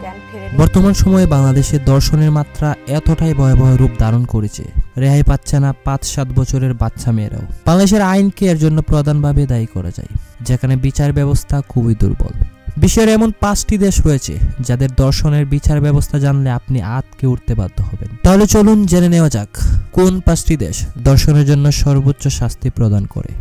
জ্ঞান ফেরেনি। বর্তমান সময়ে বাংলাদেশে দর্শনের মাত্রা এতটাই ভয়াবহ রূপ ধারণ করেছে, রেহাই পাচ্ছে না ৫-৭ বছরের বাচ্চা মেয়েরাও। বাংলাদেশের আইনকে এর জন্য প্রধানভাবে দায়ী করা যায়, যেখানে বিচার ব্যবস্থা খুবই দুর্বল। বিশ্বের এমন ৫টি দেশ রয়েছে যাদের দর্শনের বিচার ব্যবস্থা জানলে আপনি আঁতকে উঠতে বাধ্য হবেন। তাহলে চলুন জেনে নেওয়া যাক কোন ৫টি দেশ দর্শনের জন্য সর্বোচ্চ শাস্তি প্রদান করে।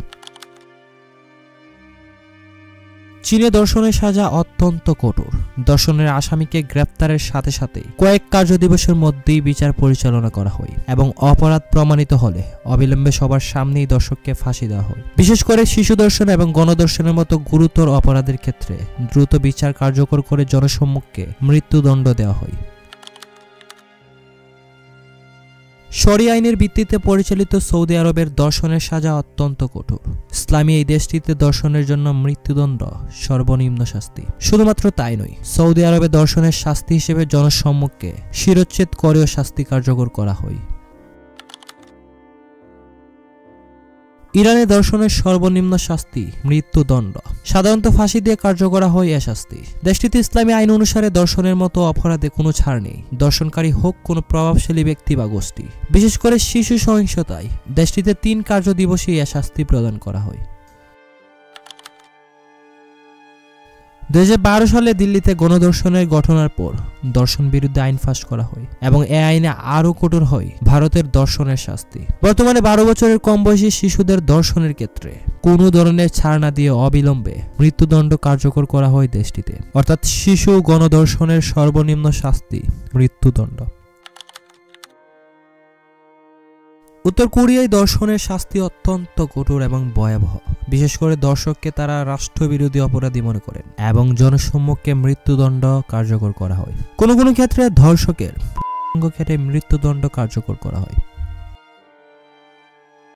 চীনে দর্শনের সাজা অত্যন্ত কঠোর। দর্শনের আসামিকে গ্রেপ্তারের সাথে সাথে কয়েক কার্যদিবসের মধ্যেই বিচার পরিচালনা করা হয় এবং অপরাধ প্রমাণিত হলে অবিলম্বে সবার সামনেই দর্শককে ফাঁসি দেওয়া হয়। বিশেষ করে শিশু দর্শন এবং গণদর্শনের মতো গুরুতর অপরাধের ক্ষেত্রে দ্রুত বিচার কার্যকর করে জনসম্মুখে মৃত্যুদণ্ড দেওয়া হয়। শরিয়া আইনের ভিত্তিতে পরিচালিত সৌদি আরবের দর্শনের সাজা অত্যন্ত কঠোর। ইসলামী এই দেশটিতে দর্শনের জন্য মৃত্যুদণ্ড সর্বনিম্ন শাস্তি। শুধুমাত্র তাই নয়, সৌদি আরবে দর্শনের শাস্তি হিসেবে জনসম্মুখে শিরচ্ছেদ করেও শাস্তি কার্যকর করা হয়। ইরানে দর্শনের সর্বনিম্ন শাস্তি মৃত্যুদণ্ড। সাধারণত ফাঁসি দিয়ে কার্যকর হয় এ শাস্তি। দেশটিতে ইসলামী আইন অনুসারে দর্শনের মতো অপরাধে কোনো ছাড় নেই, দর্শনকারী হোক কোনো প্রভাবশালী ব্যক্তি বা গোষ্ঠী। বিশেষ করে শিশু সহিংসতায় দেশটিতে ৩ কার্যদিবসেই এ শাস্তি প্রদান করা হয়। 2012 সালে দিল্লিতে গণধর্ষণের ঘটনার পর দর্শন বিরুদ্ধে আইন পাস করা হয় এবং এ আইনে আরও কঠোর হয় ভারতের দর্শনের শাস্তি। বর্তমানে 12 বছরের কম বয়সী শিশুদের দর্শনের ক্ষেত্রে কোনো ধরনের ছাড় না দিয়ে অবিলম্বে মৃত্যুদণ্ড কার্যকর করা হয় দেশটিতে। অর্থাৎ শিশু গণধর্ষণের সর্বনিম্ন শাস্তি মৃত্যুদণ্ড। উত্তর কোরিয়ায় দর্শনের শাস্তি অত্যন্ত কঠোর এবং ভয়াবহ। বিশেষ করে দর্শককে তারা রাষ্ট্রবিরোধী অপরাধী মনে করেন এবং জনসম্মুখে মৃত্যুদণ্ড কার্যকর করা হয়। কোনো কোনো ক্ষেত্রে ধর্ষকের ক্ষেত্রে মৃত্যুদণ্ড কার্যকর করা হয়।